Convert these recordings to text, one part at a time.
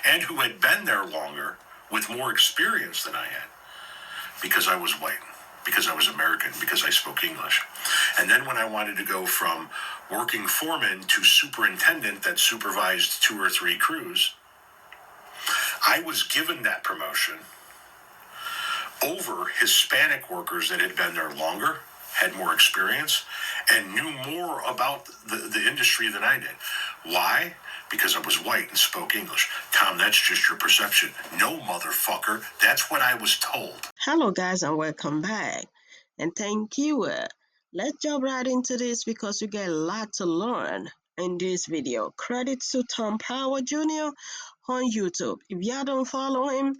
and who had been there longer with more experience than I had, because I was white, because I was American, because I spoke English. And then when I wanted to go from working foreman to superintendent that supervised 2 or 3 crews, I was given that promotion over Hispanic workers that had been there longer, had more experience, and knew more about the industry than I did. Why? Because I was white and spoke English. Tom, that's just your perception. No, motherfucker, that's what I was told. Hello guys and welcome back, and thank you. Let's jump right into this because we get a lot to learn in this video. Credit to Tom Power Jr. on YouTube. If y'all don't follow him,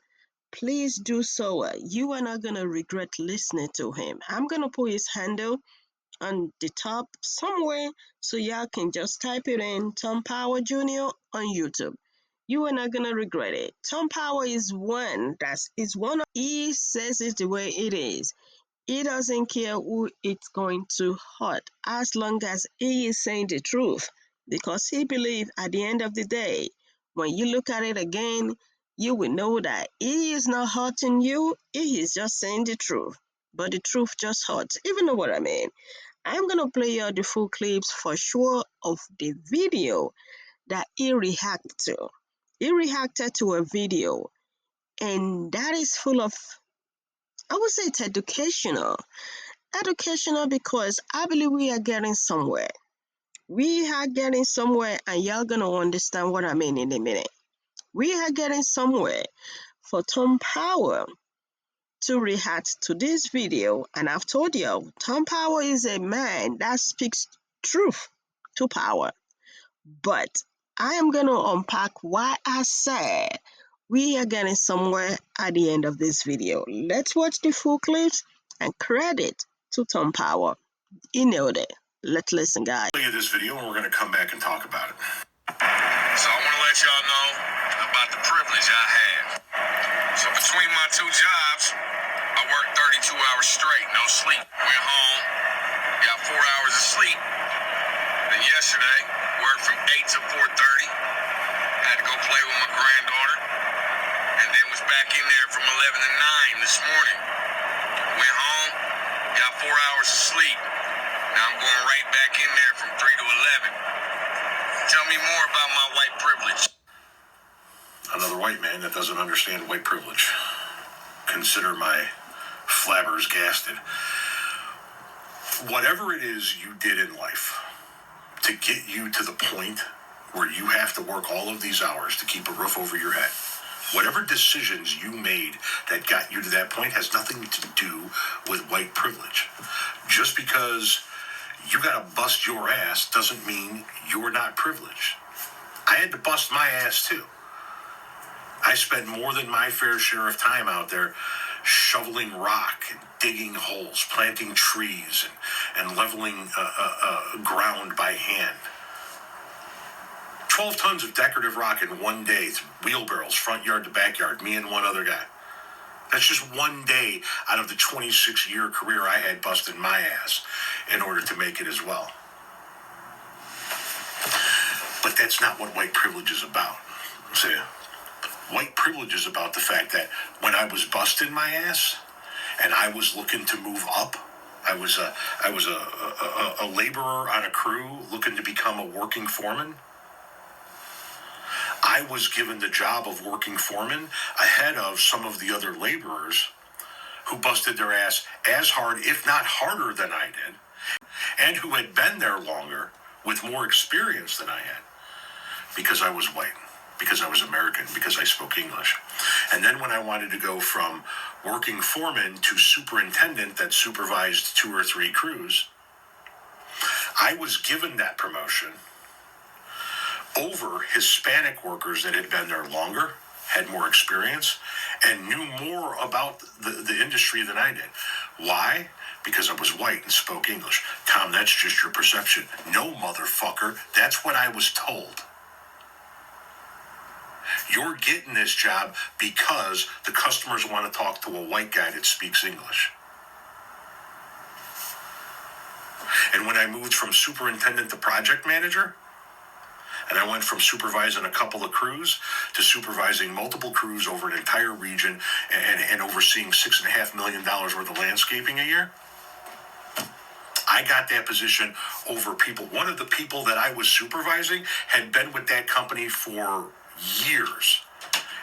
please do so. You are not gonna regret listening to him. I'm gonna put his handle on the top somewhere so y'all can just type it in, Tom Power Jr. on YouTube. You are not gonna regret it. Tom Power is one he says it the way it is. He doesn't care who it's going to hurt as long as he is saying the truth, because he believes at the end of the day, when you look at it again, you will know that he is not hurting you, he is just saying the truth. But the truth just hurts, if you know what I mean. I'm gonna play you the full clips for sure of the video that he reacted to. He reacted to a video, and that is full of, I would say it's educational. Educational because I believe we are getting somewhere. We are getting somewhere, and y'all gonna understand what I mean in a minute. We are getting somewhere for Tom Power to react to this video, and I've told you, Tom Power is a man that speaks truth to power. But I am going to unpack why I said we are getting somewhere at the end of this video. Let's watch the full clips and credit to Tom Power. He nailed it. Let's listen, guys. Look at this video and we're going to come back and talk about it. So I want to let y'all know about the privilege I have. So between my 2 jobs, I worked 32 hours straight, no sleep. Went home, got 4 hours of sleep. Then yesterday, worked from 8 to 4:30. Had to go play with my granddaughter. And then was back in there from 11 to 9 this morning. Went home, got 4 hours of sleep. Now I'm going right back in there from 3 to 11. Tell me more about my white privilege. Another white man that doesn't understand white privilege. Consider my flabbergasted. Whatever it is you did in life to get you to the point where you have to work all of these hours to keep a roof over your head, whatever decisions you made that got you to that point has nothing to do with white privilege. Just because you gotta bust your ass doesn't mean you're not privileged. I had to bust my ass too. I spent more than my fair share of time out there shoveling rock and digging holes, planting trees, and leveling ground by hand. 12 tons of decorative rock in one day, wheelbarrows, front yard to backyard, me and one other guy. That's just one day out of the 26-year career I had busting my ass in order to make it as well. But that's not what white privilege is about. See, white privilege is about the fact that when I was busting my ass and I was looking to move up, I was a laborer on a crew looking to become a working foreman. I was given the job of working foreman ahead of some of the other laborers who busted their ass as hard, if not harder than I did, and who had been there longer with more experience than I had, because I was white, because I was American, because I spoke English. And then when I wanted to go from working foreman to superintendent that supervised 2 or 3 crews, I was given that promotion over Hispanic workers that had been there longer, had more experience, and knew more about the industry than I did. Why? Because I was white and spoke English. Tom, that's just your perception. No, motherfucker, that's what I was told. You're getting this job because the customers want to talk to a white guy that speaks English. And when I moved from superintendent to project manager, And I went from supervising a couple of crews to supervising multiple crews over an entire region and overseeing $6.5 million worth of landscaping a year. I got that position over people. One of the people that I was supervising had been with that company for years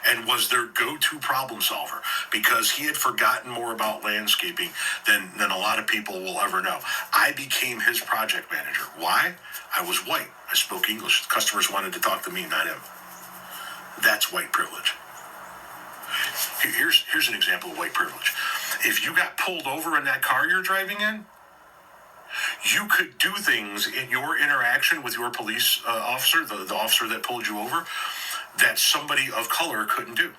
and was their go-to problem solver because he had forgotten more about landscaping than a lot of people will ever know. I became his project manager. Why? I was white. I spoke English. Customers wanted to talk to me, not him. That's white privilege. Here's an example of white privilege. If you got pulled over in that car you're driving in, you could do things in your interaction with your police officer, the officer that pulled you over, that somebody of color couldn't do.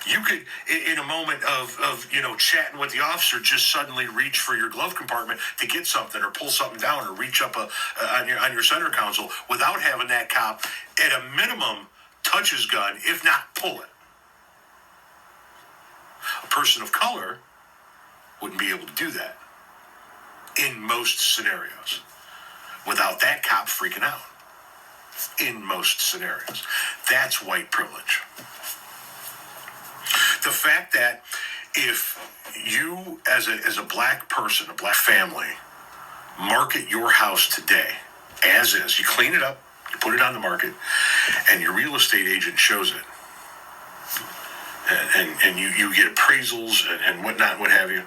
You could, in a moment of chatting with the officer, just suddenly reach for your glove compartment to get something or pull something down or reach up on your center console without having that cop, at a minimum, touch his gun, if not pull it. A person of color wouldn't be able to do that in most scenarios without that cop freaking out. In most scenarios. That's white privilege. The fact that if you, as a black person, a black family, market your house today as is, you clean it up, you put it on the market, and your real estate agent shows it, and you get appraisals and whatnot, what have you,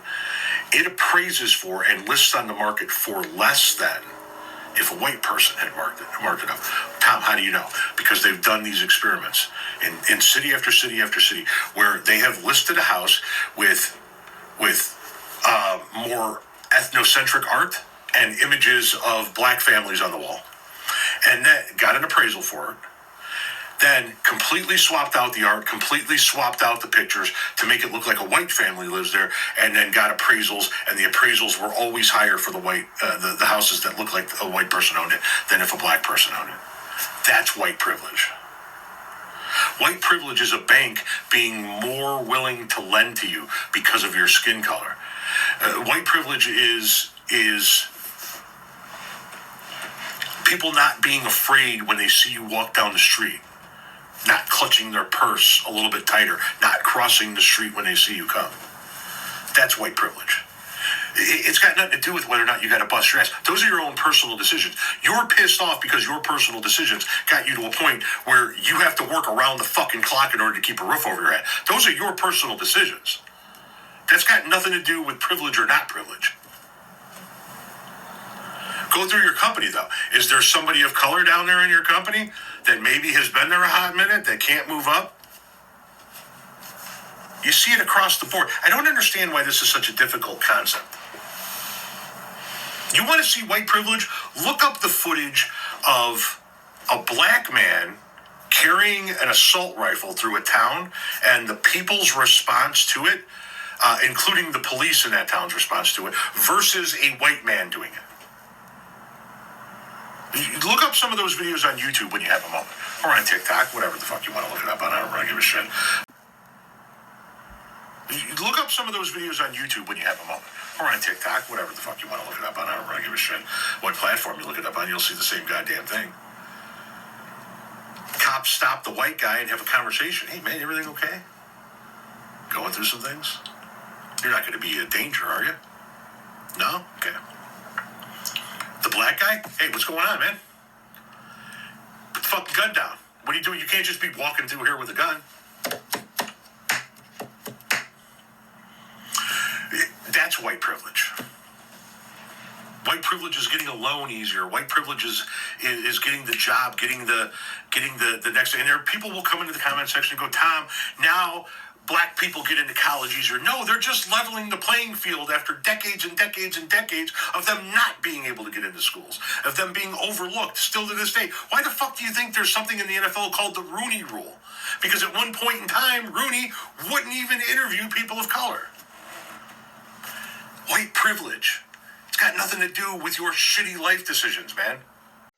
it appraises for and lists on the market for less than if a white person had marked it up. Tom, how do you know? Because they've done these experiments in city after city after city where they have listed a house with more ethnocentric art and images of black families on the wall, and then got an appraisal for it. Then completely swapped out the art, completely swapped out the pictures to make it look like a white family lives there, and then got appraisals, and the appraisals were always higher for the white, the houses that look like a white person owned it than if a black person owned it. That's white privilege. White privilege is a bank being more willing to lend to you because of your skin color. White privilege is people not being afraid when they see you walk down the street. Not clutching their purse a little bit tighter, not crossing the street when they see you come. That's white privilege. It's got nothing to do with whether or not you got to bust your ass. Those are your own personal decisions. You're pissed off because your personal decisions got you to a point where you have to work around the fucking clock in order to keep a roof over your head. Those are your personal decisions. That's got nothing to do with privilege or not privilege. Go through your company, though. Is there somebody of color down there in your company that maybe has been there a hot minute that can't move up? You see it across the board. I don't understand why this is such a difficult concept. You want to see white privilege? Look up the footage of a black man carrying an assault rifle through a town and the people's response to it, including the police in that town's response to it, versus a white man doing it. Look up some of those videos on YouTube when you have a moment. Or on TikTok, whatever the fuck you want to look it up on. I don't really give a shit. Look up some of those videos on YouTube when you have a moment. Or on TikTok, whatever the fuck you want to look it up on. I don't really give a shit. What platform you look it up on, you'll see the same goddamn thing. Cops stop the white guy and have a conversation. Hey, man, everything okay? Going through some things? You're not going to be a danger, are you? No? Okay. The black guy? Hey, what's going on, man? Put the fucking gun down. What are you doing? You can't just be walking through here with a gun. That's white privilege. White privilege is getting a loan easier. White privilege is getting the job, getting the next thing. And there people will come into the comment section and go, Tom, now black people get into college easier. No, they're just leveling the playing field after decades and decades and decades of them not being able to get into schools, of them being overlooked still to this day. Why the fuck do you think there's something in the NFL called the Rooney Rule? Because at one point in time, Rooney wouldn't even interview people of color. White privilege. It's got nothing to do with your shitty life decisions, man.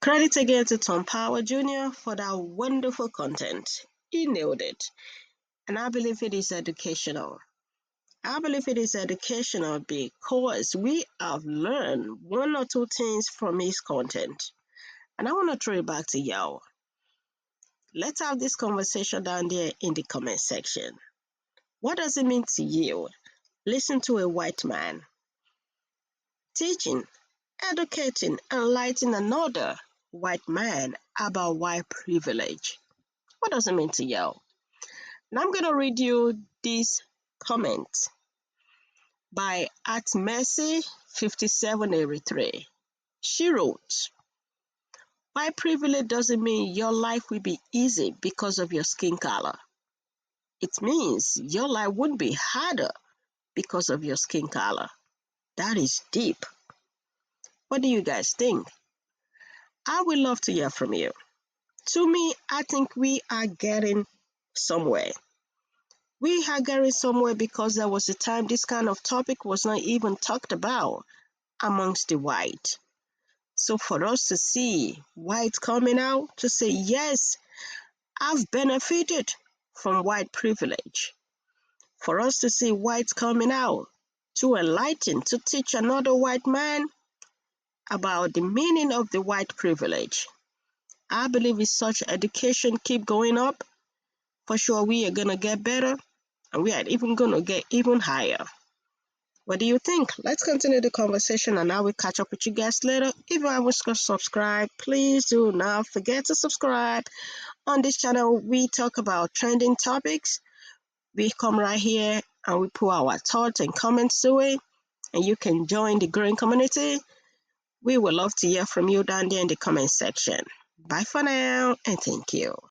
Credit again to Tom Power Jr. for that wonderful content. He nailed it. And I believe it is educational. I believe it is educational because we have learned one or two things from his content. And I want to throw it back to y'all. Let's have this conversation down there in the comment section. What does it mean to you? Listen to a white man teaching, educating, enlightening another white man about white privilege. What does it mean to you? Now I'm going to read you this comment by @Mercy5783. She wrote, white privilege doesn't mean your life will be easy because of your skin color. It means your life would be harder because of your skin color. That is deep. What do you guys think? I would love to hear from you. To me, I think we are getting somewhere. We are getting somewhere because there was a time this kind of topic was not even talked about amongst the white. So for us to see white coming out to say, yes, I've benefited from white privilege. For us to see white coming out to enlighten, to teach another white man about the meaning of the white privilege. I believe if such education keep going up, for sure we are going to get better and we are even going to get even higher. What do you think? Let's continue the conversation and I will catch up with you guys later. If you haven't subscribed, please do not forget to subscribe. On this channel, we talk about trending topics. We come right here and we put our thoughts and comments to it, and you can join the growing community. We would love to hear from you down there in the comment section. Bye for now, and thank you.